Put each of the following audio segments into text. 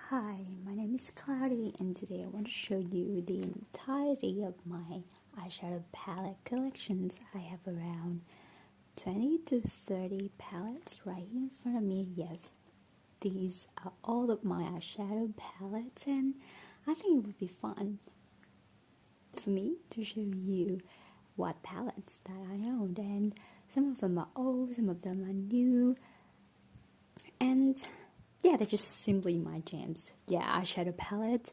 Hi, my name is Cloudy and today I want to show you the entirety of my eyeshadow palette collections. I have around 20 to 30 palettes right here in front of me. Yes, these are all of my eyeshadow palettes and I think it would be fun for me to show you what palettes that I own, and some of them are old, some of them are new, and yeah, they're just simply my jams. Yeah, eyeshadow palette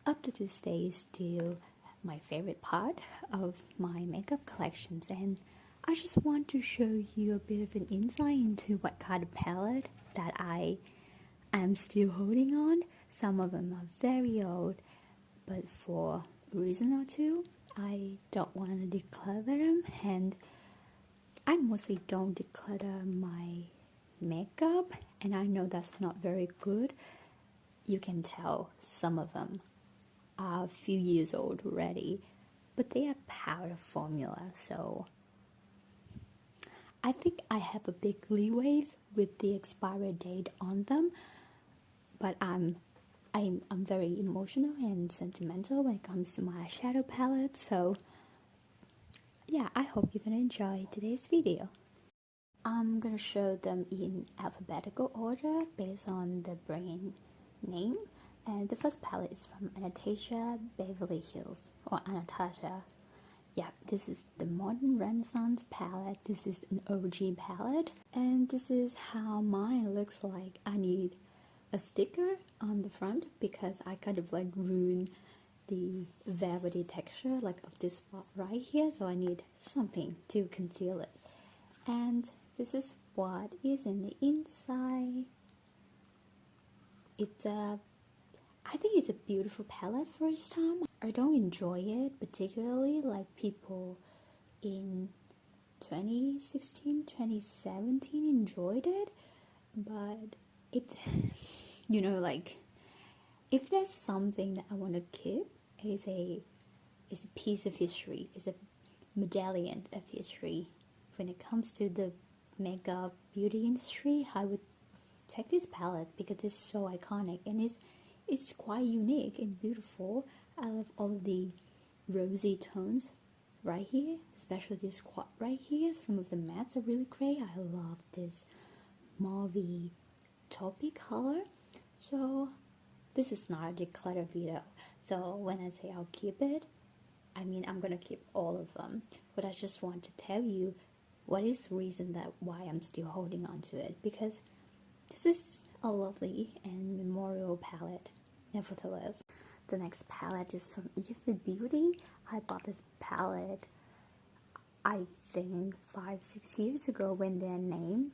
up to this day is still my favorite part of my makeup collections, and I just want to show you a bit of an insight into what kind of palette that I am still holding on. Some of them are very old, but for a reason or two, I don't want to declutter them, and I mostly don't declutter my makeup, and I know that's not very good. You can tell some of them are a few years old already, but they are powder formula, so I think I have a big leeway with the expiry date on them, but I'm very emotional and sentimental when it comes to my eyeshadow palette, so yeah, I hope you're gonna enjoy today's video. I'm gonna show them in alphabetical order based on the brand name, and the first palette is from Anatasia, Beverly Hills, or Anatasia. Yeah, this is the Modern Renaissance palette. This is an OG palette, and this is how mine looks like. I need a sticker on the front because I kind of like ruined the velvety texture like of this spot right here, so I need something to conceal it. And this is what is in the inside. I think it's a beautiful palette for its time. I don't enjoy it particularly like people in 2016, 2017 enjoyed it, but it's, you know, like, if there's something that I want to keep, it's a piece of history, it's a medallion of history. When it comes to the makeup beauty industry, I would take this palette because it's so iconic and it's quite unique and beautiful. I love all of the rosy tones right here, especially this quad right here. Some of the mattes are really great. I love this mauvey taupey color. So this is not a declutter video, so when I say I'll keep it, I mean I'm gonna keep all of them, but I just want to tell you what is the reason that why I'm still holding on to it, because this is a lovely and memorial palette nevertheless. The next palette is from Athr Beauty. I bought this palette I think 5-6 years ago when their name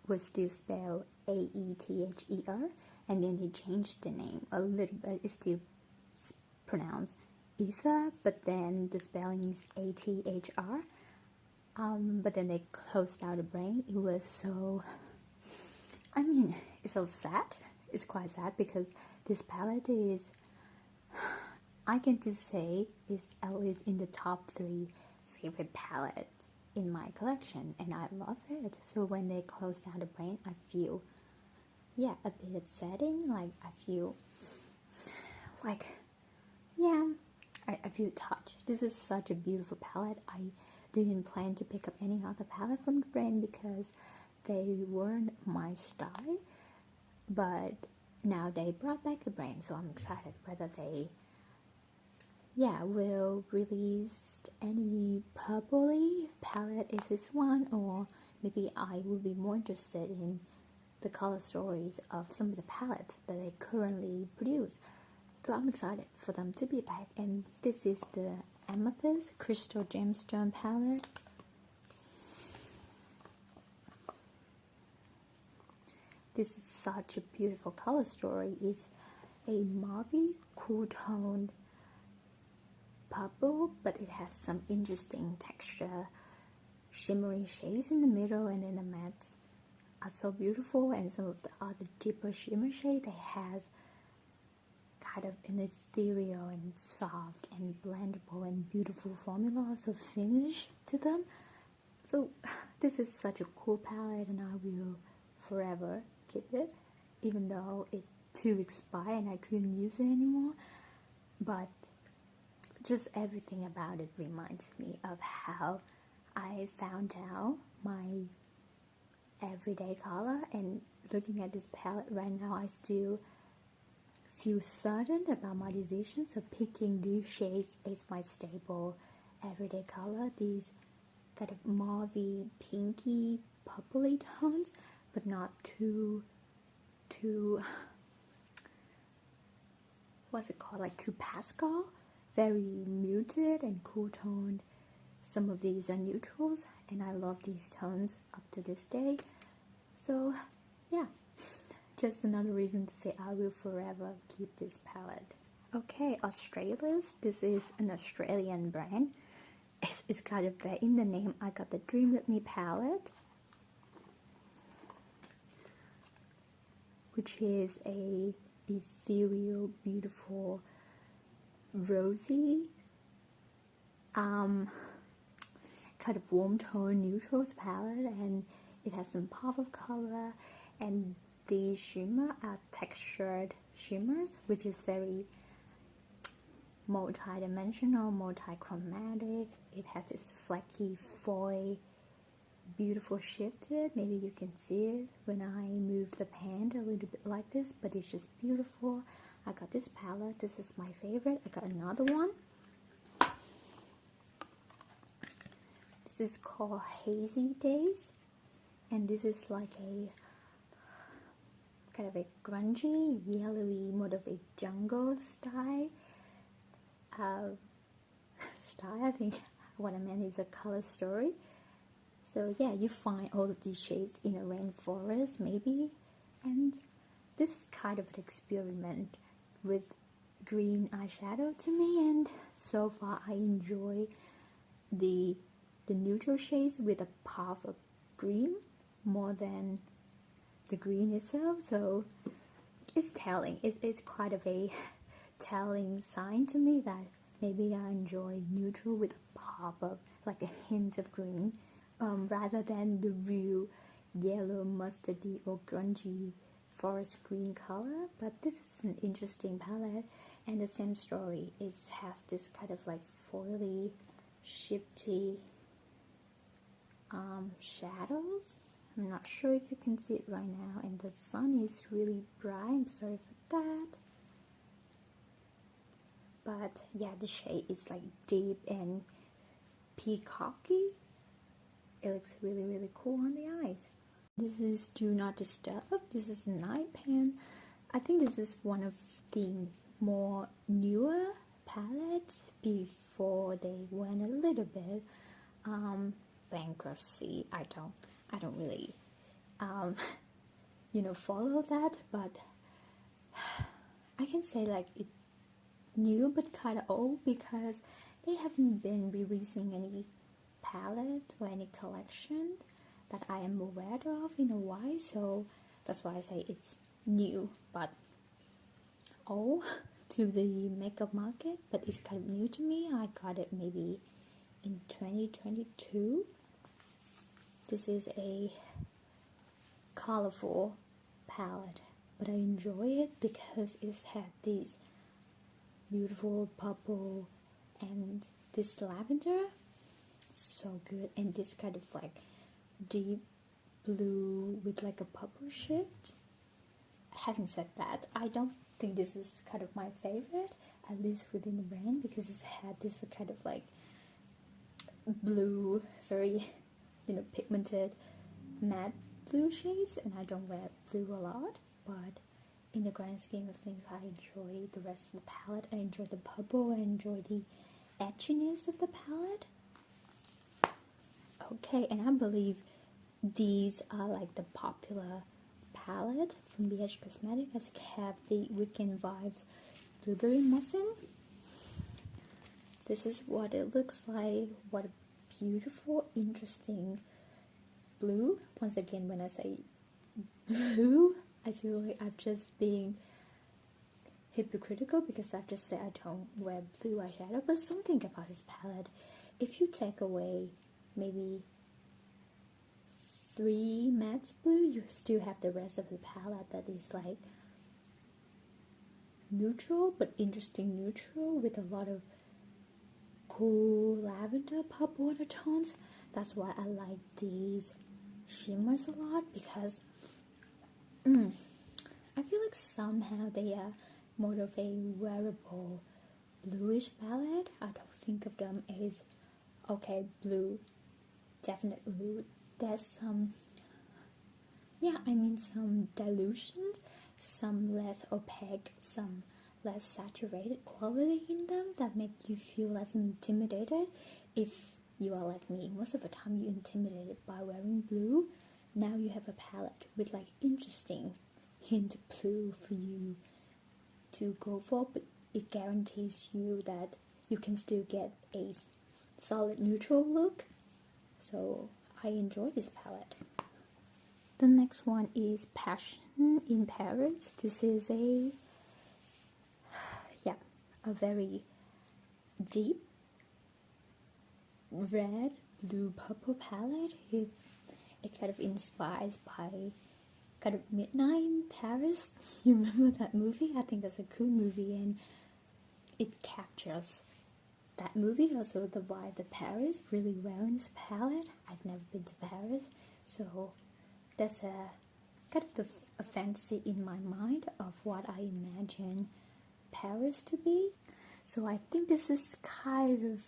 was still spelled Ather, and then they changed the name a little bit. It's still pronounced Athr, but then the spelling is Athr. But then they closed down the brand. It was so, I mean, it's so sad. It's quite sad because this palette is, I can just say, is at least in the top 3 favorite palettes in my collection, and I love it. So when they close down the brand, I feel, yeah, a bit upsetting. Like, I feel like, yeah, I feel touched. This is such a beautiful palette. I didn't plan to pick up any other palette from the brand because they weren't my style, but now they brought back the brand, so I'm excited whether they will release any purpley palette is this one, or maybe I will be more interested in the color stories of some of the palettes that they currently produce. So I'm excited for them to be back. And this is the Amethyst Crystal Gemstone palette. This is such a beautiful color story. It's a mauvey cool toned purple, but it has some interesting texture, shimmery shades in the middle, and then the mattes are so beautiful, and some of the other deeper shimmer shade they has kind of an ethereal and soft and blendable and beautiful formula, so finish to them. So this is such a cool palette, and I will forever keep it, even though it to expire and I couldn't use it anymore. But just everything about it reminds me of how I found out my everyday color. And looking at this palette right now, I still feel certain about my decisions of picking these shades as my staple everyday color. These kind of mauvey, pinky, purpley tones, but not too what's it called, like too pastel. Very muted and cool toned. Some of these are neutrals, and I love these tones up to this day. So yeah, just another reason to say I will forever keep this palette. Okay, Australis. This is an Australian brand. It's kind of there in the name. I got the Dream With Me palette, which is a ethereal, beautiful, rosy, kind of warm tone neutrals palette, and it has some pop of color, and the shimmer are textured shimmers, which is very multi-dimensional, multi-chromatic. It has this flecky foil, beautiful shifted. Maybe you can see it when I move the pan a little bit like this, but it's just beautiful. I got this palette. This is my favorite. I got another one. This is called Hazy Days, and this is like a kind of a grungy, yellowy, more of a jungle style. I think what I meant is a color story. So yeah, you find all of these shades in a rainforest maybe, and this is kind of an experiment with green eyeshadow to me, and so far I enjoy the neutral shades with a pop of green more than the green itself. So it's telling. It's quite of a telling sign to me that maybe I enjoy neutral with a pop of like a hint of green, rather than the real yellow, mustardy or grungy forest green color. But this is an interesting palette, and the same story. It has this kind of like foily, shifty shadows. I'm not sure if you can see it right now, and the sun is really bright. I'm sorry for that. But yeah, the shade is like deep and peacocky. It looks really, really cool on the eyes. This is Do Not Disturb. This is a night pan. I think this is one of the more newer palettes before they went a little bit bankruptcy. I don't really follow that, but I can say like it new but kind of old, because they haven't been releasing any palette or any collection that I am aware of in a while, so that's why I say it's new but old to the makeup market. But it's kind of new to me. I got it maybe in 2022. This is a colorful palette, but I enjoy it because it had these beautiful purple and this lavender, so good, and this kind of like deep blue with like a purple shift. Having said that, I don't think this is kind of my favorite, at least within the brand, because it had this kind of like blue, very pigmented matte blue shades, and I don't wear blue a lot, but in the grand scheme of things, I enjoy the rest of the palette. I enjoy the purple, I enjoy the etchiness of the palette. Okay, and I believe these are like the popular palette from BH Cosmetics. I have the Weekend Vibes Blueberry Muffin. This is what it looks like. What a beautiful, interesting blue. Once again, when I say blue, I feel like I've just being hypocritical because I've just said I don't wear blue eyeshadow. But something about this palette, if you take away maybe 3 matte blue, you still have the rest of the palette that is like neutral but interesting neutral with a lot of cool lavender purple undertones. That's why I like these shimmers a lot, because I feel like somehow they are more of a wearable bluish palette. I don't think of them as, okay, blue, definite blue. There's some, some dilutions, some less opaque, some less saturated quality in them that make you feel less intimidated. If you are like me, most of the time you're intimidated by wearing blue. Now you have a palette with like interesting hint blue for you to go for, but it guarantees you that you can still get a solid neutral look. So I enjoy this palette. The next one is Passion in Paris. This is a very deep red, blue, purple palette. It kind of inspires by kind of Midnight in Paris. You remember that movie? I think that's a cool movie, and it captures that movie, also the vibe of Paris, really well in this palette. I've never been to Paris, so there's a kind of a fantasy in my mind of what I imagine Paris to be. So I think this is kind of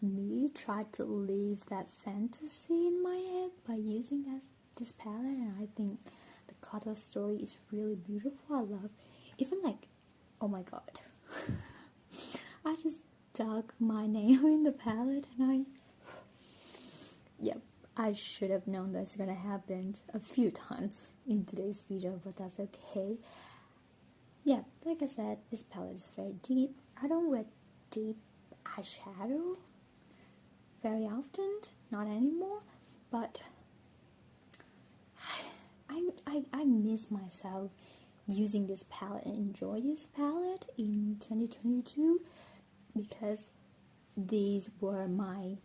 me trying to live that fantasy in my head by using this palette, and I think the color story is really beautiful. I love, even like, oh my god, I just dug my nail in the palette, and I should have known that's gonna happen a few times in today's video, but that's okay. Yeah, like I said, this palette is very deep. I don't wear deep eyeshadow very often, not anymore, but I miss myself using this palette and enjoy this palette in 2022, because these were my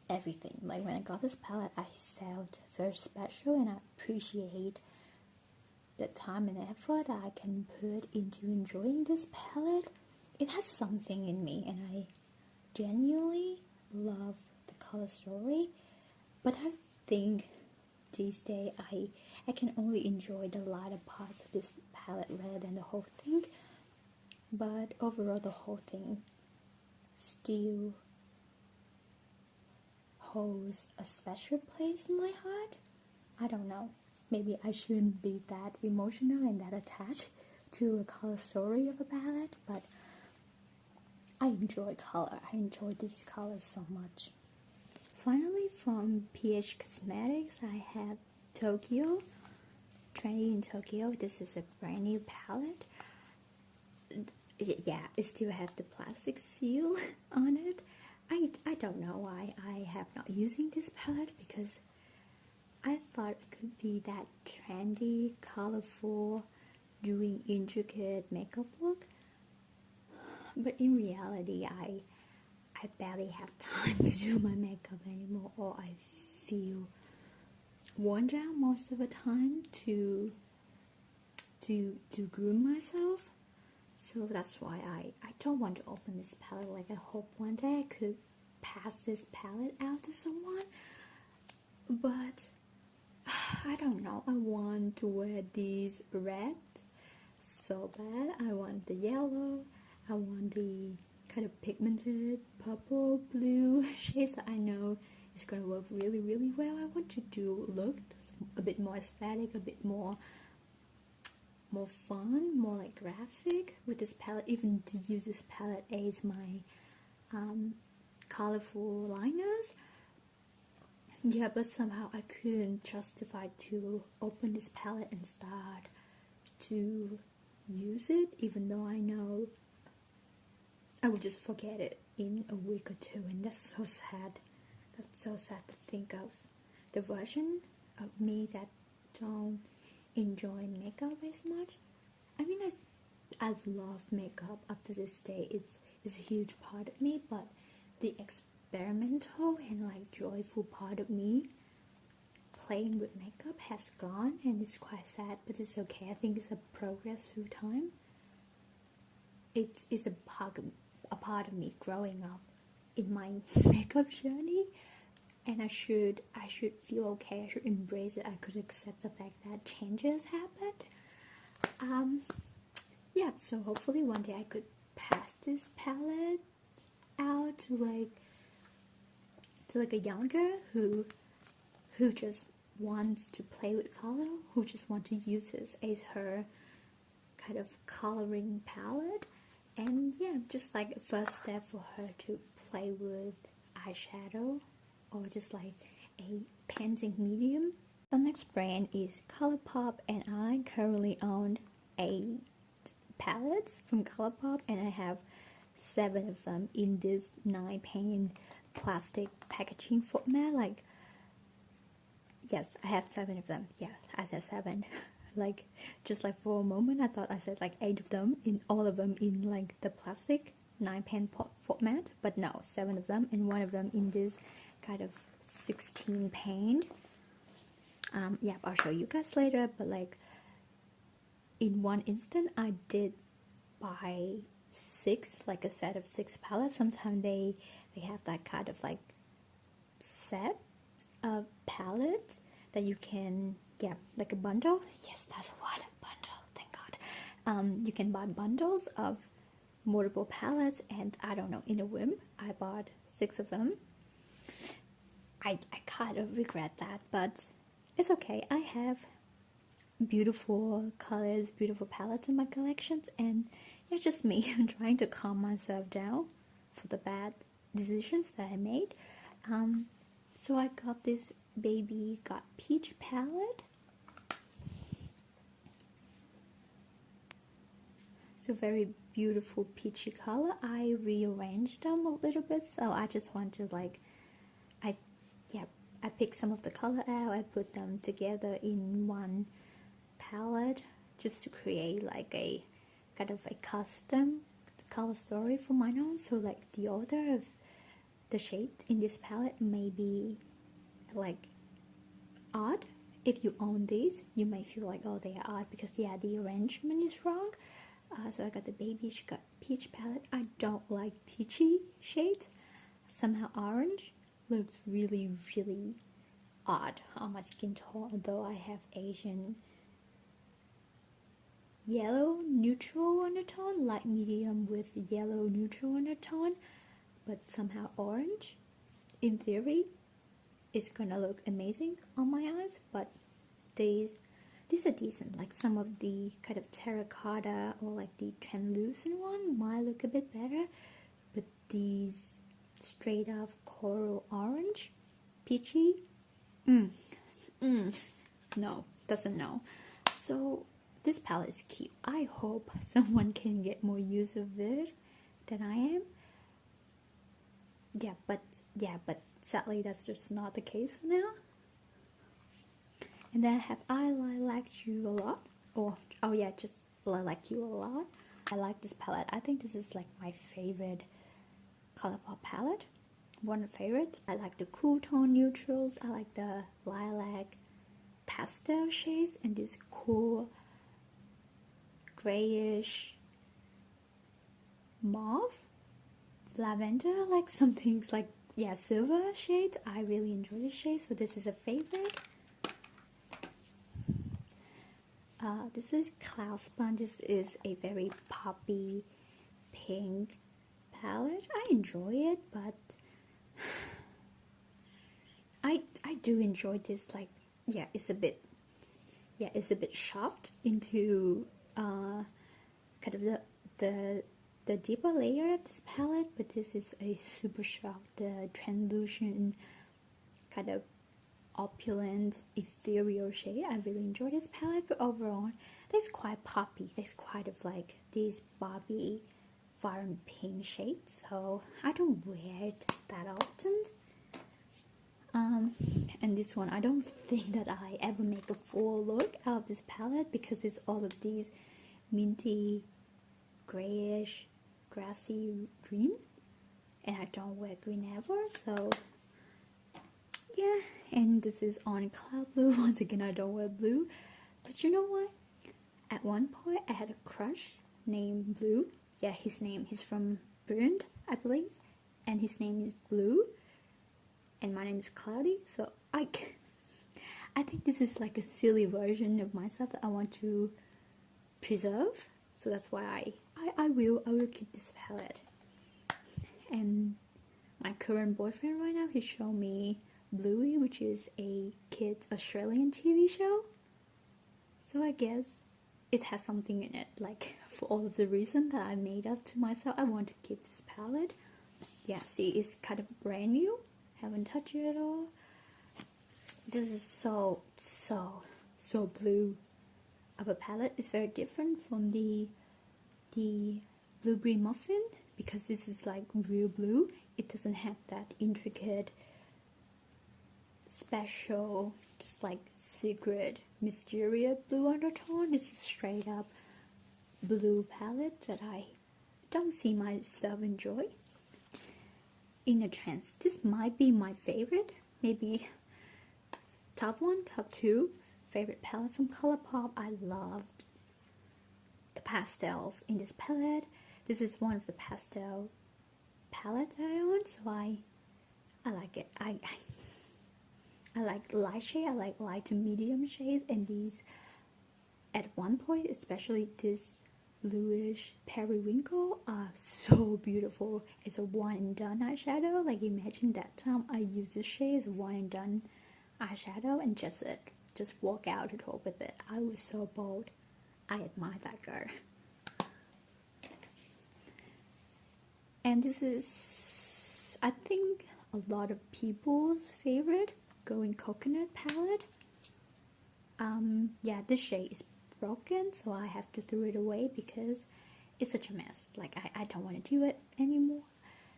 everything. Like when I got this palette, I felt very special, and I appreciate the time and effort that I can put into enjoying this palette. It has something in me, and I genuinely love the color story, but I think these days I can only enjoy the lighter parts of this palette rather than the whole thing. But overall, the whole thing still holds a special place in my heart. I don't know, maybe I shouldn't be that emotional and that attached to a color story of a palette, but I enjoy color. I enjoy these colors so much. Finally, from PH Cosmetics, I have Tokyo, Trendy in Tokyo. This is a brand new palette. Yeah, it still has the plastic seal on it. I don't know why I have not using this palette, because I thought it could be that trendy, colorful, doing intricate makeup look. But in reality, I barely have time to do my makeup anymore, or I feel worn down most of the time to groom myself. So that's why I don't want to open this palette. Like, I hope one day I could pass this palette out to someone, but I don't know. I want to wear these red so bad. I want the yellow. I want the kind of pigmented purple, blue shades that I know is going to work really, really well. I want to do a look that's a bit more aesthetic, a bit more fun, more like graphic with this palette. Even to use this palette as my colorful liners. Yeah, but somehow I couldn't justify to open this palette and start to use it, even though I know I would just forget it in a week or two, and that's so sad. That's so sad to think of the version of me that don't enjoy makeup as much. I mean, I love makeup up to this day. It's a huge part of me, but the experimental and like joyful part of me playing with makeup has gone, and it's quite sad, but it's okay. I think it's a progress through time. it's a part of me growing up in my makeup journey, and I should feel okay. I should embrace it. I could accept the fact that changes happened. Yeah, so hopefully one day I could pass this palette out to like a young girl who just wants to play with color, who just wants to use this as her kind of coloring palette. And yeah, just like a first step for her to play with eyeshadow or just like a painting medium. The next brand is Colourpop, and I currently own 8 palettes from Colourpop, and I have 7 of them in this 9-pane plastic packaging format. Like, yes, I have 7 of them. Yeah, I said 7. Like, just like for a moment I thought I said like 8 of them, in all of them in like the plastic 9-pane format, but no, 7 of them, and 1 of them in this kind of 16-pane. Yeah, I'll show you guys later, but like in one instant I did buy 6, like a set of 6 palettes. Sometimes they have that kind of like set of palette that you can, yeah, like a bundle. Yes, that's what, a bundle, thank God. You can buy bundles of multiple palettes, and I don't know, in a whim I bought 6 of them. I kind of regret that, but it's okay. I have beautiful colors, beautiful palettes in my collections, and it's just me. I'm trying to calm myself down for the bad decisions that I made. So I got this Baby Got Peach palette. So very beautiful peachy color. I rearranged them a little bit, so I just want to like, I picked some of the color out, I put them together in one palette just to create like a kind of a custom color story for my own. So like the order of the shades in this palette may be like odd. If you own these, you may feel like, oh, they are odd because yeah, the arrangement is wrong. So I got the Baby Got Peach palette. I don't like peachy shades. Somehow orange looks really, really odd on my skin tone, although I have Asian yellow neutral undertone, light medium with yellow neutral undertone, but somehow orange. In theory, it's gonna look amazing on my eyes, but these are decent. Like some of the kind of terracotta or like the translucent one might look a bit better, but these straight up coral orange, peachy, no, doesn't know. So this palette is cute. I hope someone can get more use of it than I am. But sadly that's just not the case for now. And then I have I Like You A Lot, or oh yeah, just I Like You A Lot. I like this palette. I think this is like my favorite Colourpop palette, one of the favorites. I like the cool tone neutrals, I like the lilac pastel shades, and this cool grayish mauve, lavender, like something like, yeah, silver shades. I really enjoy this shade, so this is a favorite. This is Cloud Spun. This is a very poppy pink palette. I enjoy it, but I do enjoy this, like, yeah, it's a bit shoved into kind of the deeper layer of this palette, but this is a super shoved, translucent, kind of opulent, ethereal shade. I really enjoy this palette, but overall, it's quite poppy. There's quite of like these Barbie fire and pink shades, so I don't wear it that often. And this one, I don't think that I ever make a full look out of this palette because it's all of these minty, grayish, grassy green, and I don't wear green ever, so yeah. And this is On Cloud Blue. Once again, I don't wear blue, but you know what? At one point, I had a crush named Blue, yeah, he's from Burnt, I believe, and his name is Blue, and my name is Cloudy. So I think this is like a silly version of myself that I want to preserve. So that's why I will keep this palette. And my current boyfriend right now, he showed me Bluey, which is a kids Australian TV show. So I guess it has something in it. Like, for all of the reasons that I made up to myself, I want to keep this palette. Yeah, see, it's kind of brand new. Haven't touched it at all. This is so blue of a palette. It's very different from the Blueberry Muffin, because this is like real blue. It doesn't have that intricate, special, just like secret, mysterious blue undertone. This is straight up blue palette that I don't see myself enjoy. In a Trance, this might be my favorite, maybe top 1, top 2 favorite palette from Colourpop. I loved the pastels in this palette. This is one of the pastel palettes I own, so I like it. I like light shade, I like light to medium shades, and these at one point, especially this bluish periwinkle, are so beautiful. It's a one and done eyeshadow. Like, imagine that time I use this shade as a one and done eyeshadow and just walk out the top with it. I was so bold. I admire that girl. And this is, I think, a lot of people's favorite Going Coconut palette. Yeah, this shade is broken, so I have to throw it away because it's such a mess. Like, I don't want to do it anymore.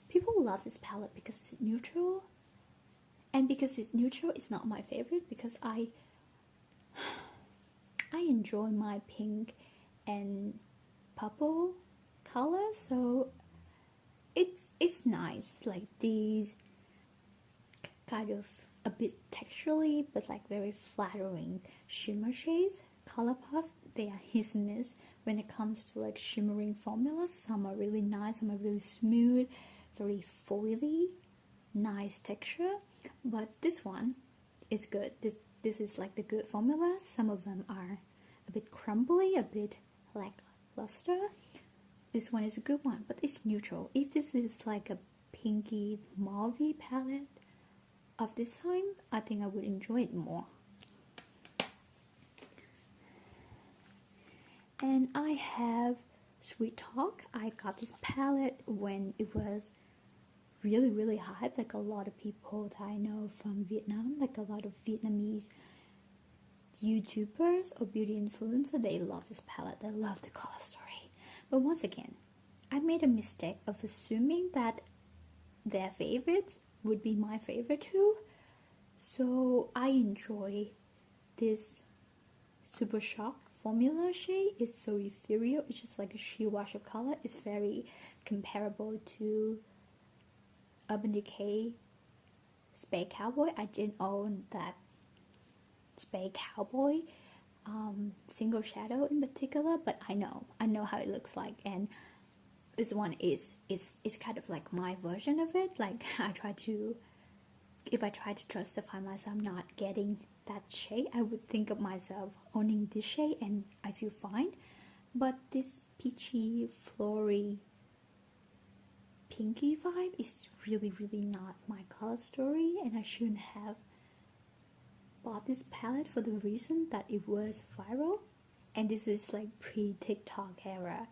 People love this palette because it's neutral, and because it's neutral, it's not my favorite, because I enjoy my pink and purple color, so it's nice. Like, these kind of a bit texturally but like very flattering shimmer shades. Colourpop, they are hit and miss when it comes to like shimmering formulas. Some are really nice, some are really smooth, very foily, nice texture, but this one is good. This is like the good formula. Some of them are a bit crumbly, a bit lackluster. This one is a good one, but it's neutral. If this is like a pinky mauvey palette of this time, I think I would enjoy it more. And I have Sweet Talk. I got this palette when it was really hyped. Like, a lot of people that I know from Vietnam, like a lot of Vietnamese YouTubers or beauty influencers, they love this palette. They love the color story. But once again, I made a mistake of assuming that their favorite would be my favorite too. So I enjoy this Super Shock formula shade. It's so ethereal. It's just like a sheer wash of color. It's very comparable to Urban Decay Space Cowboy. I didn't own that Space Cowboy single shadow in particular, but I know how it looks like, and this one is kind of like my version of it. Like, if I try to justify myself not getting that shade, I would think of myself owning this shade and I feel fine. But this peachy, flory, pinky vibe is really not my color story, and I shouldn't have bought this palette for the reason that it was viral, and this is like pre-TikTok era,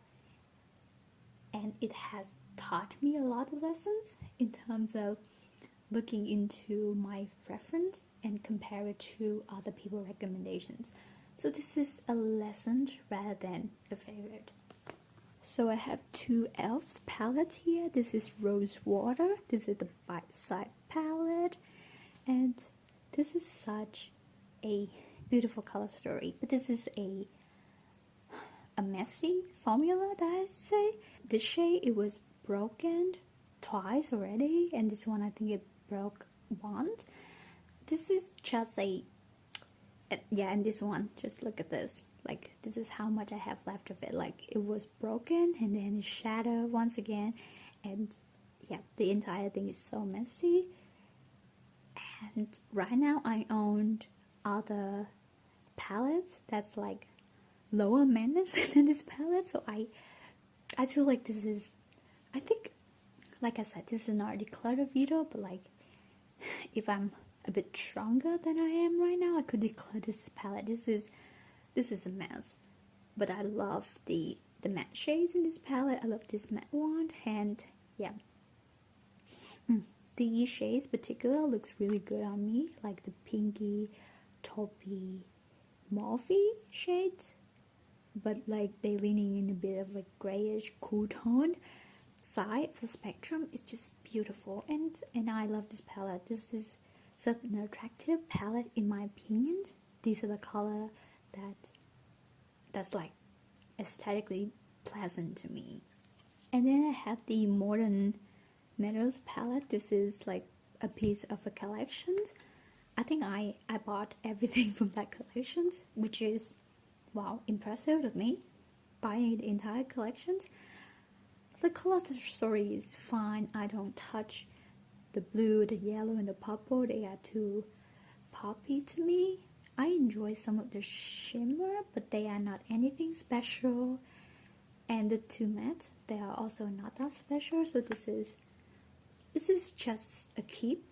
and it has taught me a lot of lessons in terms of looking into my reference and compare it to other people's recommendations. So this is a lesson rather than a favorite. So I have two e.l.f. palettes here. This is Rose Water. This is the bite-side palette, and this is such a beautiful color story. But this is a messy formula, that I say. This shade, it was broken twice already, and this one I think it broke once. This is just yeah, and this one, just look at this. Like, this is how much I have left of it. Like, it was broken and then it shattered once again, and yeah, the entire thing is so messy. And right now I owned other palettes that's like lower maintenance than this palette, so I feel like this is, I think, like I said, this is not a declutter video, but like, if I'm a bit stronger than I am right now, I could declutter this palette. This is a mess, but I love the matte shades in this palette. I love this matte one, and yeah, these shades particular looks really good on me, like the pinky, taupey, mauvey shades, but like they leaning in a bit of like grayish cool tone side of the spectrum. It's just beautiful, and I love this palette. This is such an attractive palette in my opinion. These are the color that's like aesthetically pleasant to me. And then I have the Modern Meadows palette. This is like a piece of a collection. I think I bought everything from that collection, which is, wow, impressive of me, buying the entire collection. The color story is fine. I don't touch the blue, the yellow, and the purple. They are too poppy to me. I enjoy some of the shimmer, but they are not anything special. And the two mattes, they are also not that special. So this is just a keep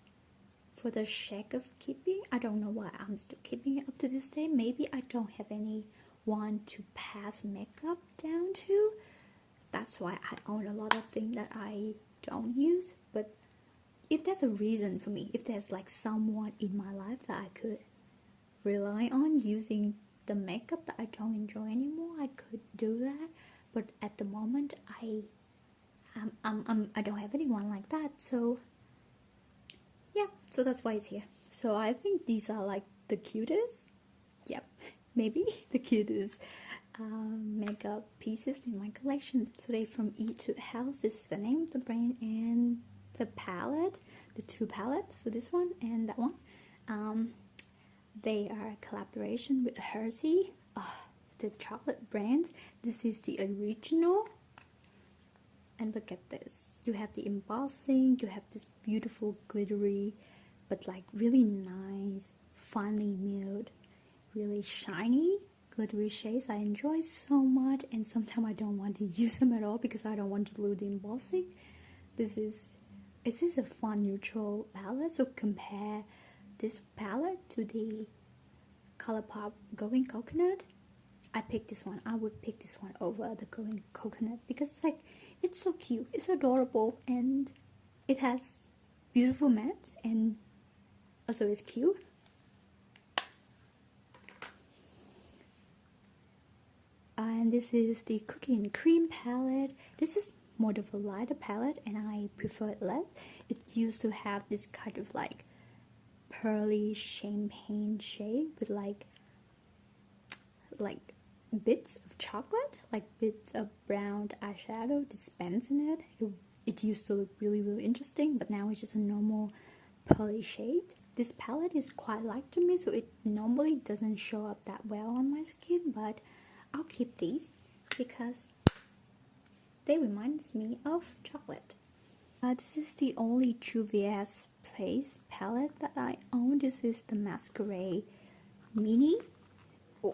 for the sake of keeping. I don't know why I'm still keeping it up to this day. Maybe I don't have anyone to pass makeup down to. That's why I own a lot of things that I don't use. But if there's a reason for me, if there's like someone in my life that I could rely on using the makeup that I don't enjoy anymore, I could do that. But at the moment, I don't have anyone like that. So yeah, so that's why it's here. So I think these are like the cutest, yep, maybe the cutest makeup pieces in my collection. So they from etude House is the name of the brand, and the palette, the two palettes, so this one and that one, they are a collaboration with Hazy, the chocolate brand. This is the original, and look at this. You have the embossing, you have this beautiful glittery but like really nice, finely milled, really shiny glittery shades I enjoy so much, and sometimes I don't want to use them at all because I don't want to lose the embossing. This is a fun neutral palette, so compare this palette to the Colourpop Going Coconut. I picked this one. I would pick this one over the Going Coconut because like it's so cute, it's adorable, and it has beautiful matte, and also it's cute. And this is the Cookie and Cream palette. This is more of a lighter palette, and I prefer it less. It used to have this kind of like pearly champagne shade with like bits of chocolate, like bits of brown eyeshadow dispensed in it. It used to look really, really interesting, but now it's just a normal pearly shade. This palette is quite light to me, so it normally doesn't show up that well on my skin, but I'll keep these because they remind me of chocolate. This is the only Juvia's Place palette that I own. This is the Masquerade Mini. Oh.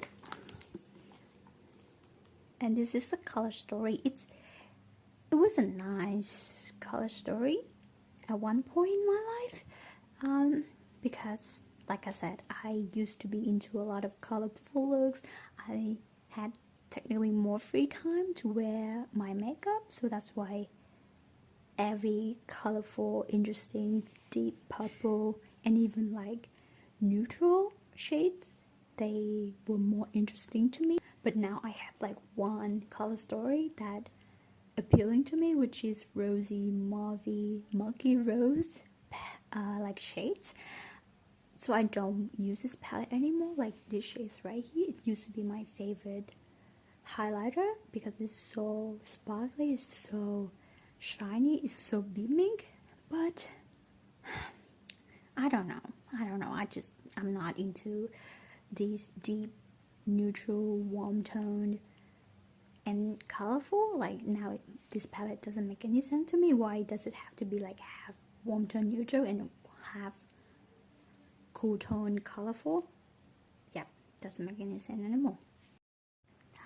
And this is the color story. It was a nice color story at one point in my life, because like I said, I used to be into a lot of colorful looks. I had technically more free time to wear my makeup, so that's why every colorful, interesting, deep purple, and even like neutral shades, they were more interesting to me. But now I have like one color story that appealing to me, which is rosy, mauvey, murky rose like shades. So I don't use this palette anymore. Like this shades right here, it used to be my favorite highlighter because it's so sparkly, it's so shiny, it's so beaming. But I don't know, I'm not into these deep neutral, warm toned, and colorful. Like now this palette doesn't make any sense to me. Why does it have to be like half warm tone neutral and half cool tone colorful? Yeah, doesn't make any sense anymore.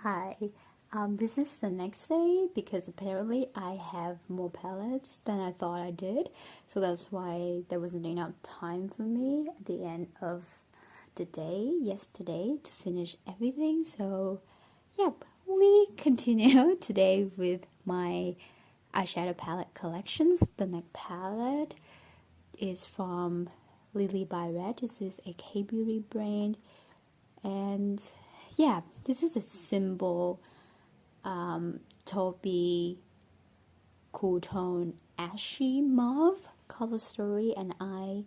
Hi, this is the next day because apparently I have more palettes than I thought I did, so that's why there wasn't enough time for me at the end of the day yesterday to finish everything. So yep, we continue today with my eyeshadow palette collections. The next palette is from lilybyred. This is a K-beauty brand, and yeah, this is a simple taupey cool tone ashy mauve color story, and I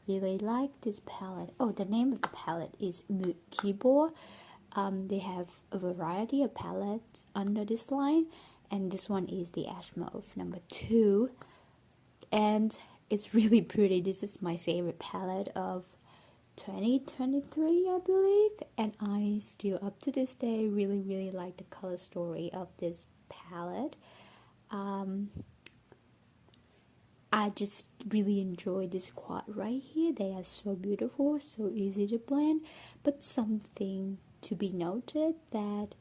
really like this palette. Oh, the name of the palette is Mood Keyboard. They have a variety of palettes under this line, and this one is the ash mauve number 2, and it's really pretty. This is my favorite palette of 2023, I believe, and I still up to this day really like the color story of this palette. I just really enjoy this quad right here. They are so beautiful, so easy to blend, but something to be noted that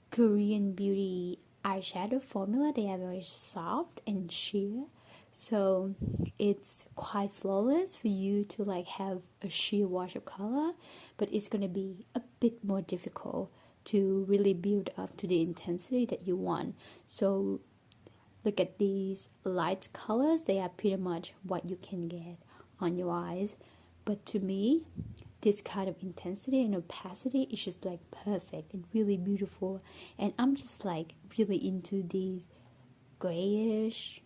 Korean beauty eyeshadow formula, they are very soft and sheer, so it's quite flawless for you to like have a sheer wash of color, but it's gonna be a bit more difficult to really build up to the intensity that you want. So look at these light colors, they are pretty much what you can get on your eyes, but to me this kind of intensity and opacity is just like perfect and really beautiful, and I'm just like really into these grayish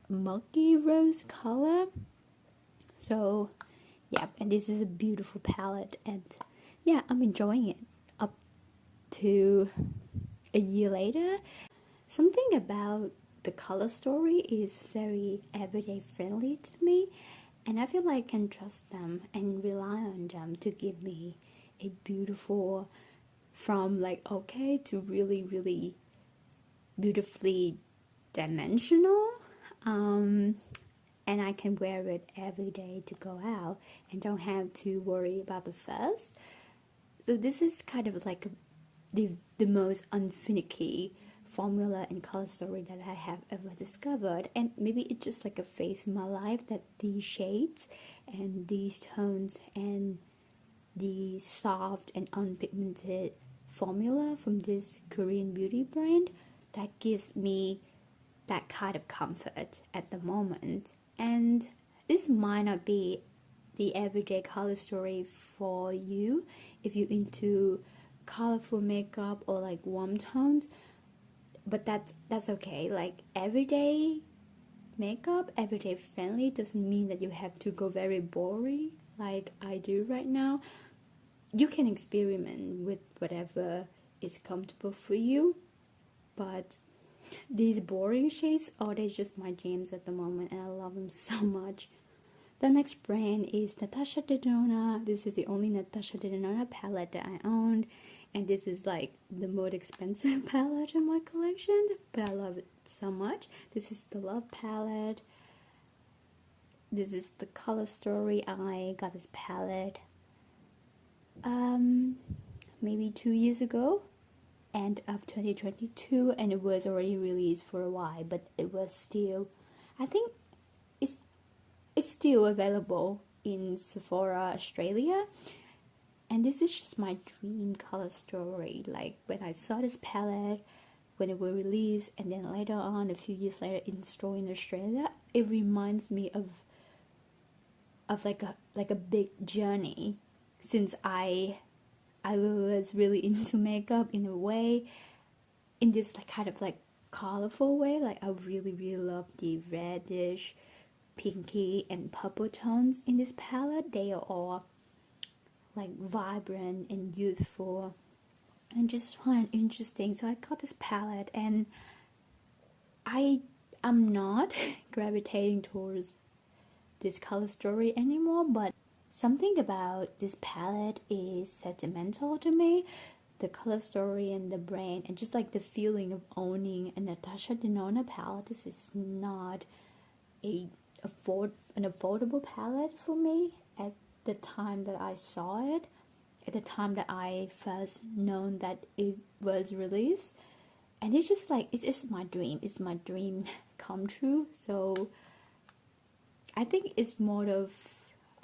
murky rose color. So yeah, and this is a beautiful palette, and yeah, I'm enjoying it up to a year later. Something about the color story is very everyday friendly to me, and I feel like I can trust them and rely on them to give me a beautiful, from like okay to really beautifully dimensional, and I can wear it every day to go out and don't have to worry about the fuzz. So this is kind of like the most unfinicky formula and color story that I have ever discovered, and maybe it's just like a phase in my life that these shades and these tones and the soft and unpigmented formula from this Korean beauty brand that gives me that kind of comfort at the moment. And this might not be the everyday color story for you if you're into colorful makeup or like warm tones, but that's okay. Like everyday makeup, everyday friendly doesn't mean that you have to go very boring like I do right now. You can experiment with whatever is comfortable for you, but these boring shades, oh, they're just my jams at the moment, and I love them so much. The next brand is Natasha Denona. This is the only Natasha Denona palette that I owned, and this is like the most expensive palette in my collection, but I love it so much. This is the Love palette. This is the color story. I got this palette maybe 2 years ago, end of 2022, and it was already released for a while, but it was still, I think it's still available in Sephora Australia. And this is just my dream color story. Like when I saw this palette when it was released, and then later on a few years later in store in Australia, it reminds me of like a big journey, since I was really into makeup in a way, in this like kind of like colorful way. Like I really love the reddish, pinky and purple tones in this palette. They are all like vibrant and youthful and just fun and interesting. So I got this palette, and I'm not gravitating towards this color story anymore, but Something about this palette is sentimental to me. The color story and the brand, and just like the feeling of owning a Natasha Denona palette. This is not an affordable palette for me at the time that I saw it, at the time that I first known that it was released. And it's just like, it's just my dream. It's my dream come true. So I think it's more of,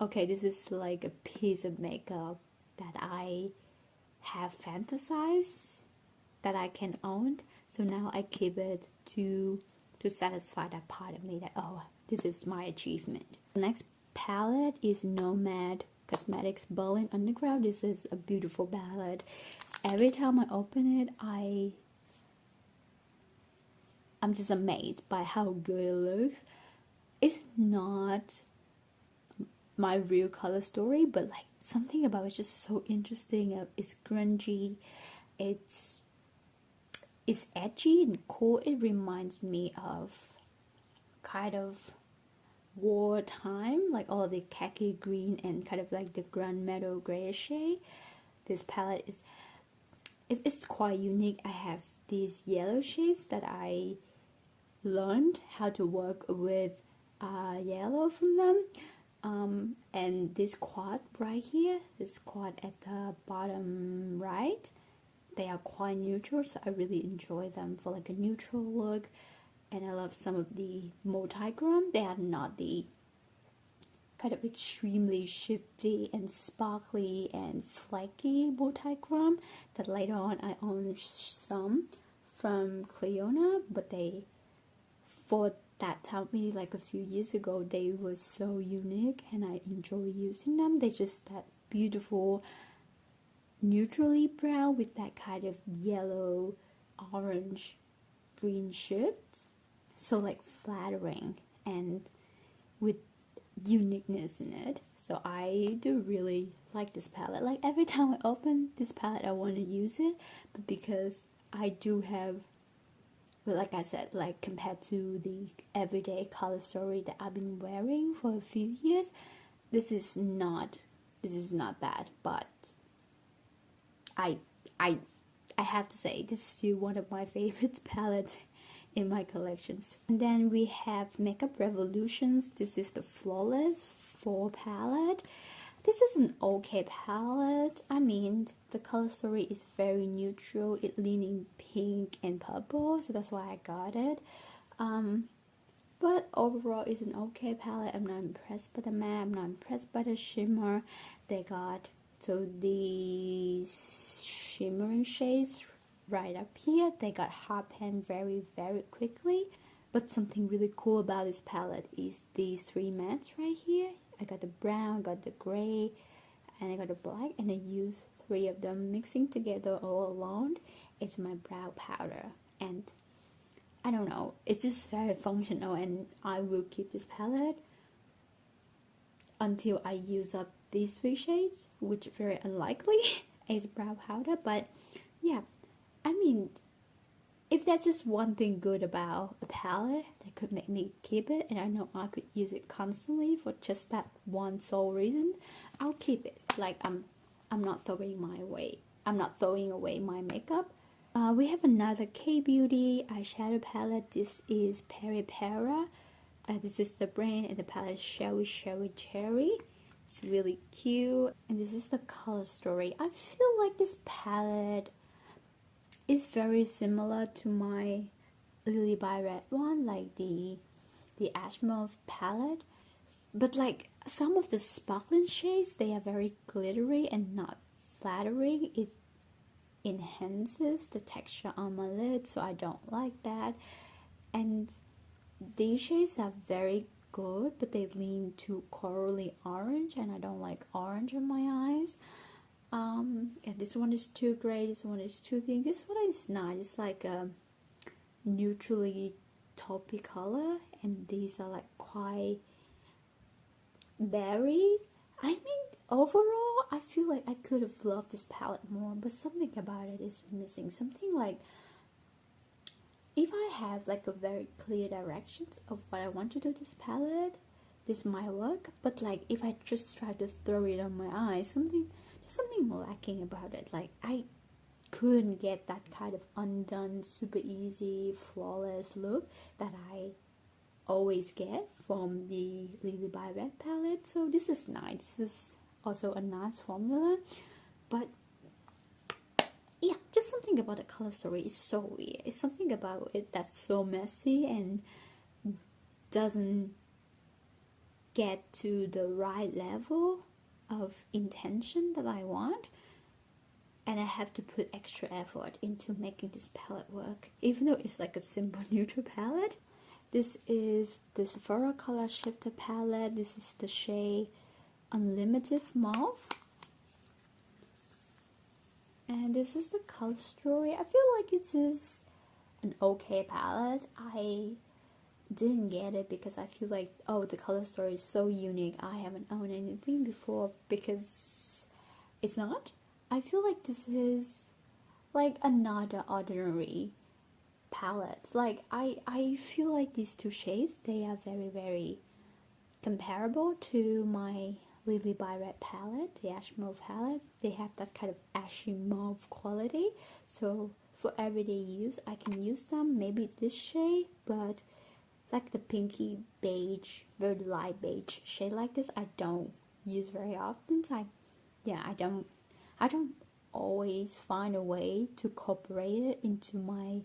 okay, this is like a piece of makeup that I have fantasized that I can own. So now I keep it to satisfy that part of me that, oh, this is my achievement. The next palette is Nomad Cosmetics Berlin Underground. This is a beautiful palette. Every time I open it, I'm just amazed by how good it looks. It's not my real color story, but like something about it's just so interesting. It's grungy, it's edgy and cool. It reminds me of kind of wartime, like all of the khaki green and kind of like the gunmetal gray shade. This palette it's quite unique. I have these yellow shades that I learned how to work with yellow from them. And this quad right here, this quad at the bottom right, they are quite neutral, so I really enjoy them for like a neutral look. And I love some of the multi-chrome. They are not the kind of extremely shifty and sparkly and flaky multi-chrome that later on I own some from Cleona, but they, for that time, maybe like a few years ago, they were so unique and I enjoy using them. They're just that beautiful neutrally brown with that kind of yellow, orange, green shift. So like flattering and with uniqueness in it. So I do really like this palette. Like every time I open this palette, I want to use it, but because I do have, like I said, like compared to the everyday color story that I've been wearing for a few years, this is not that. But I have to say, this is still one of my favorite palettes in my collections. And then we have Makeup Revolutions. This is the Flawless 4 palette. This is an okay palette. I mean, the color story is very neutral. It's leaning pink and purple, so that's why I got it. But overall, it's an okay palette. I'm not impressed by the matte. I'm not impressed by the shimmer. They got, so these shimmering shades right up here, they got hot pan very, very quickly. But something really cool about this palette is these 3 mattes right here. I got the brown, got the gray, and I got the black, and I use 3 of them mixing together all alone. It's my brow powder, and I don't know, it's just very functional, and I will keep this palette until I use up these 3 shades, which is very unlikely as brow powder. But yeah, I mean, if that's just one thing good about a palette that could make me keep it, and I know I could use it constantly for just that one sole reason, I'll keep it. Like I'm not throwing away my makeup. We have another K-Beauty eyeshadow palette. This is Peripera. This is the brand, and the palette is Sherry Cherry. It's really cute, and this is the color story. I feel like this palette is very similar to my lilybyred one, like the Ash Mauve palette, but like some of the sparkling shades, they are very glittery and not flattering. It enhances the texture on my lid, so I don't like that. And these shades are very good, but they lean to corally orange, and I don't like orange in my eyes. And this one is too gray, this one is too pink, this one is not. It's like a neutrally taupey color, and these are like quite berry. I mean, overall, I feel like I could have loved this palette more, but something about it is missing. Something like, if I have like a very clear directions of what I want to do with this palette, this might work, but like if I just try to throw it on my eyes, something lacking about it. Like I couldn't get that kind of undone, super easy, flawless look that I always get from the lilybyred palette. So this is nice. This is also a nice formula, but yeah, just something about the color story is so weird. It's something about it that's so messy and doesn't get to the right level of intention that I want, and I have to put extra effort into making this palette work, even though it's like a simple neutral palette. This is the Sephora color shifter palette. This is the shade Unlimited Mauve, and this is the color story. I feel like it is an okay palette. I didn't get it because I feel like, oh, the color story is so unique. I haven't owned anything before, because it's not. I feel like this is like another ordinary palette. Like I feel like these two shades, they are very, very comparable to my lilybyred palette, the ash mauve palette. They have that kind of ashy mauve quality, so for everyday use I can use them. Maybe this shade, but like the pinky beige, very light beige shade like this, I don't use very often. So I don't always find a way to incorporate it into my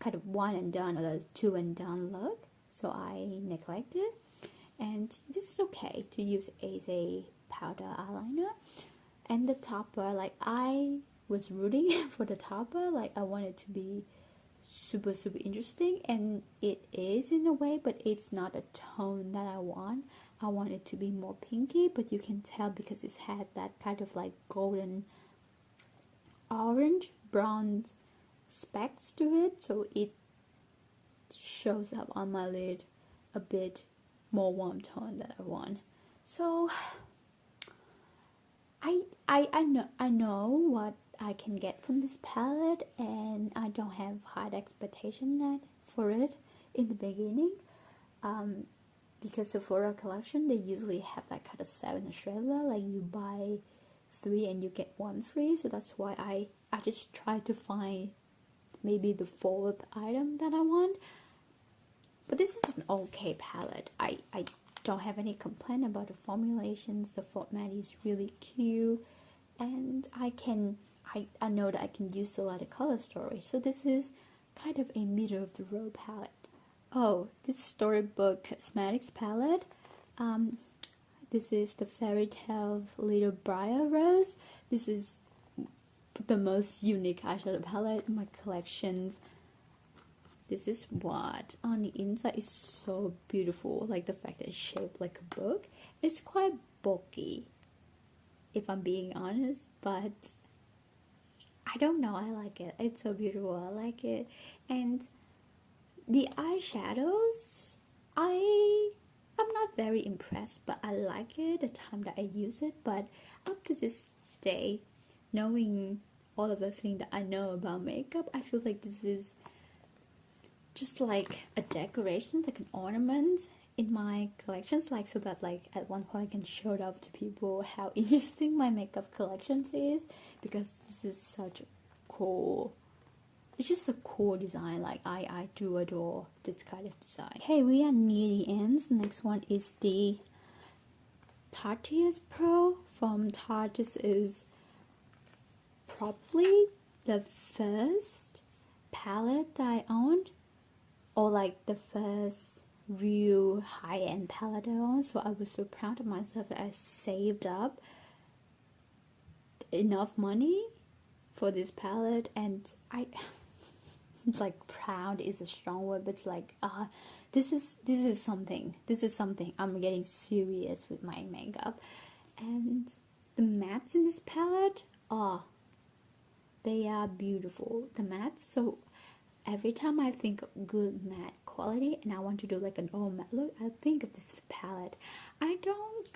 kind of one and done or the two and done look, so I neglect it. And this is okay to use as a powder eyeliner. And the topper, like I was rooting for the topper, like I want it to be super interesting, and it is in a way, but it's not a tone that I want. I want it to be more pinky, but you can tell because it's had that kind of like golden orange brown specks to it, so it shows up on my lid a bit more warm tone that I want. So I know what I can get from this palette, and I don't have high expectation for it in the beginning, because Sephora collection, they usually have that kind of set in Australia, like you buy 3 and you get 1 free. So that's why I just try to find maybe the 4th item that I want. But this is an okay palette. I don't have any complaint about the formulations. The format is really cute, and I know that I can use a lot of color story. So this is kind of a middle of the road palette. Oh, this Storybook Cosmetics palette. This is the Fairy Tale Little Briar Rose. This is the most unique eyeshadow palette in my collections. This is what on the inside is so beautiful. Like the fact that it's shaped like a book. It's quite bulky, if I'm being honest, but I don't know, I like it. It's so beautiful, I like it. And the eyeshadows, I'm not very impressed, but I like it the time that I use it. But up to this day, knowing all of the things that I know about makeup, I feel like this is just like a decoration, like an ornament in my collections, like so that like at one point I can show it off to people how interesting my makeup collections is, because this is such a cool, it's just a cool design. Like I do adore this kind of design. Okay, we are near the ends. The next one is the Tarte Pro from Tarte. This is probably the first palette that I owned, or like the first real high-end palette I owned. So I was so proud of myself that I saved up enough money for this palette. And I like, proud is a strong word, but like this is something I'm getting serious with my makeup. And the mattes in this palette, they are beautiful, the mattes. So every time I think of good matte quality and I want to do like an all matte look, I think of this palette. I don't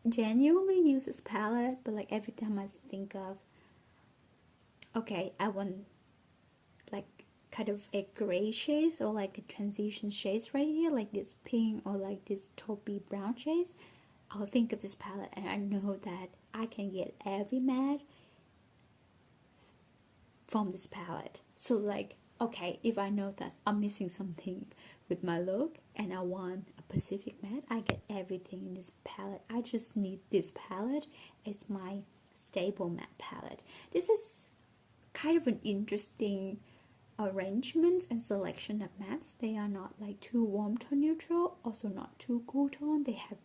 genuinely use this palette, but like every time I think of, okay, I want like kind of a gray shades or like a transition shades right here, like this pink or like this taupey brown shades, I'll think of this palette and I know that I can get every matte from this palette. So like, okay, if I know that I'm missing something with my look and I want a Pacific matte, I get everything in this palette. I just need this palette. It's my stable matte palette. This is kind of an interesting arrangement and selection of mattes. They are not like too warm tone neutral, also not too cool tone. They have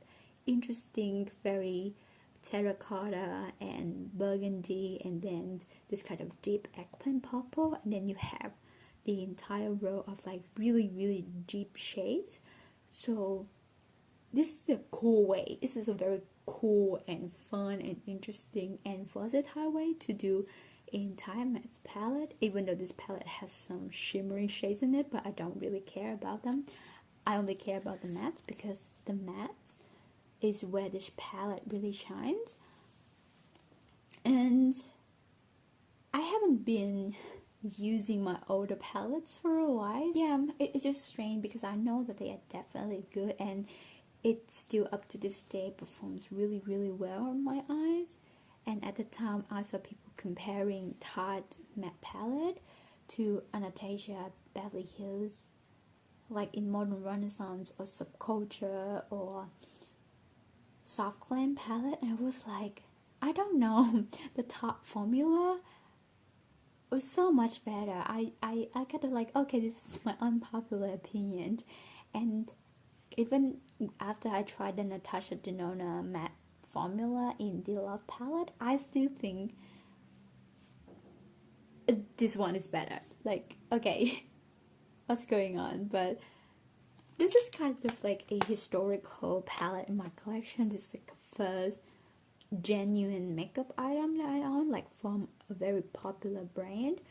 interesting, very terracotta and burgundy, and then this kind of deep eggplant purple, and then you have the entire row of like really deep shades. So this is a cool way. This is a very cool and fun and interesting and versatile way to do entire matte palette, even though this palette has some shimmery shades in it, but I don't really care about them. I only care about the matte because the matte is where this palette really shines. And I haven't been using my older palettes for a while. Yeah, it's just strange because I know that they are definitely good and it still up to this day performs really well on my eyes. And at the time I saw people comparing Tarte matte palette to Anatasia, Beverly Hills, like in Modern Renaissance or Subculture or Soft Glam palette, and I was like, I don't know, the Tarte formula was so much better. I kind of like, okay, this is my unpopular opinion. And even after I tried the Natasha Denona matte formula in the e.l.f. palette, I still think this one is better. Like, okay, what's going on? But this is kind of like a historical palette in my collection. This is like the first genuine makeup item that I own, like from a very popular brand.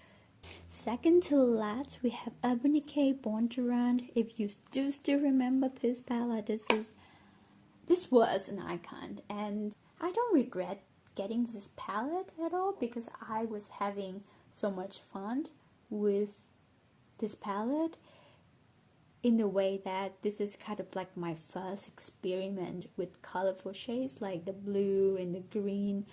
Second to last, we have Urban Decay Born to Run. If you do still remember this palette, this was an icon, and I don't regret getting this palette at all because I was having so much fun with this palette in the way that this is kind of like my first experiment with colorful shades like the blue and the green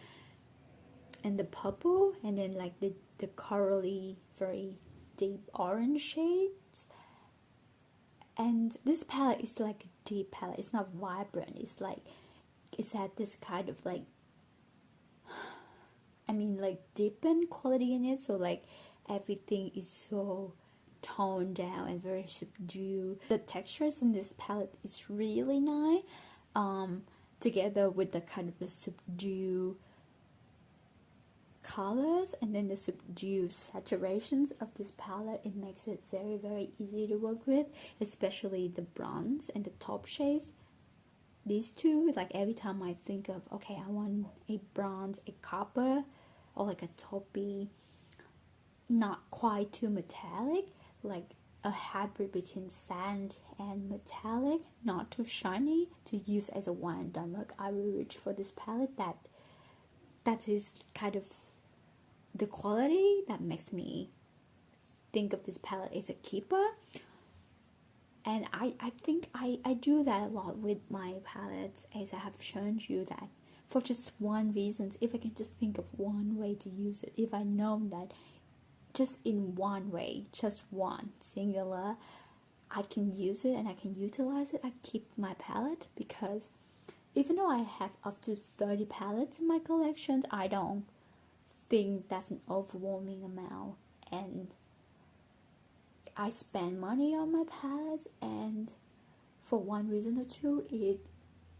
and the purple, and then like the corally very deep orange shades. And this palette is like a deep palette. It's not vibrant. It's like, it's at this kind of like, I mean like deepened quality in it. So like everything is so toned down and very subdued. The textures in this palette is really nice. Together with the kind of the subdued colors and then the subdued saturations of this palette, it makes it very easy to work with, especially the bronze and the top shades. These two, like every time I think of, okay, I want a bronze, a copper, or like a taupey, not quite too metallic, like a hybrid between sand and metallic, not too shiny, to use as a one and done look, I will reach for this palette. That is kind of the quality that makes me think of this palette as a keeper. And I think I do that a lot with my palettes, as I have shown you, that for just one reason, if I can just think of one way to use it, if I know that just in one way, just one singular, I can use it and I can utilize it, I keep my palette. Because even though I have up to 30 palettes in my collection, I don't think that's an overwhelming amount, and I spend money on my palettes, and for one reason or two, it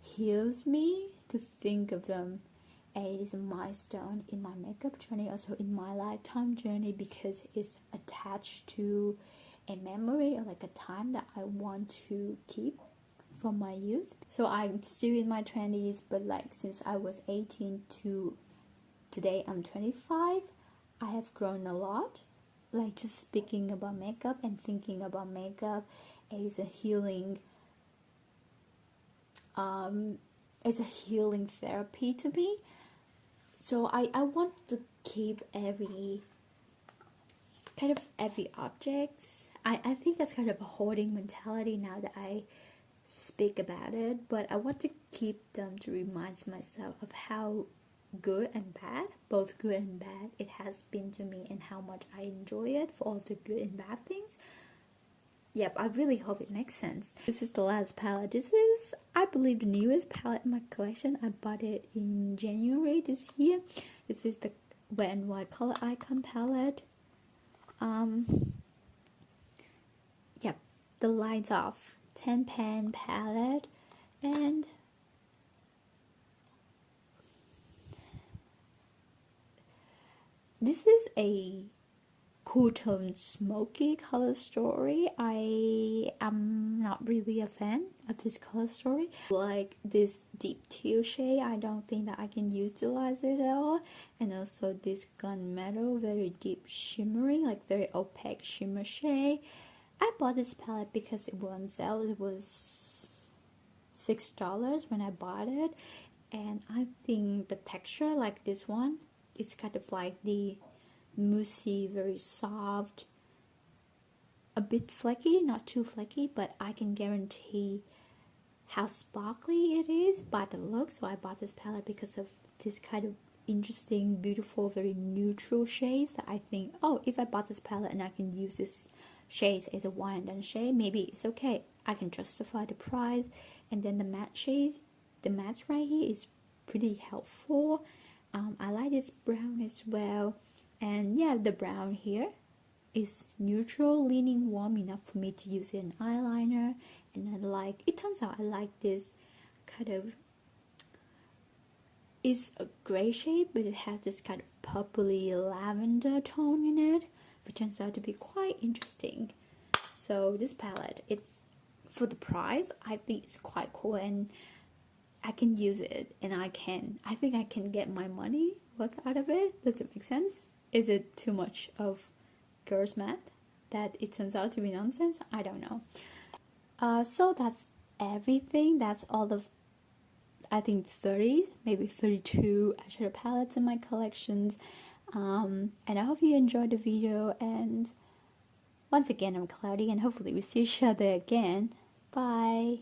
heals me to think of them as a milestone in my makeup journey, also in my lifetime journey, because it's attached to a memory or like a time that I want to keep from my youth. So I'm still in my 20s, but like since I was 18 to today I'm 25, I have grown a lot. Like just speaking about makeup and thinking about makeup as a healing therapy to me. So I want to keep every kind of every object. I think that's kind of a hoarding mentality now that I speak about it, but I want to keep them to remind myself of how good and bad, both good and bad, it has been to me, and how much I enjoy it for all the good and bad things. Yep, I really hope it makes sense. This is the last palette. This is, I believe, the newest palette in my collection. I bought it in January this year. This is the Wet n Wild Color Icon palette. Yep, the Lights Off 10 pan palette, and this is a cool tone smoky color story. I am not really a fan of this color story. Like this deep teal shade, I don't think that I can utilize it at all. And also this gunmetal, very deep shimmery, like very opaque shimmer shade. I bought this palette because it was on sale. It was $6 when I bought it, and I think the texture, like this one, it's kind of like the moussey, very soft, a bit flaky, not too flaky, but I can guarantee how sparkly it is by the look. So I bought this palette because of this kind of interesting, beautiful, very neutral shades that I think, oh, if I bought this palette and I can use this shades as a one and done shade, maybe it's okay. I can justify the price. And then the matte shades, the matte right here is pretty helpful. I like this brown as well. And yeah, the brown here is neutral, leaning warm enough for me to use it in eyeliner. And I like, it turns out I like this kind of, it's a gray shade, but it has this kind of purpley lavender tone in it, which turns out to be quite interesting. So this palette, it's, for the price, I think it's quite cool, and I can use it, and I think I can get my money worth out of it. Does it make sense? Is it too much of girls' math that it turns out to be nonsense? I don't know. So that's everything. That's all of, I think, 30, maybe 32 eyeshadow palettes in my collections. And I hope you enjoyed the video, and once again, I'm Cloudy, and hopefully we see each other again. Bye!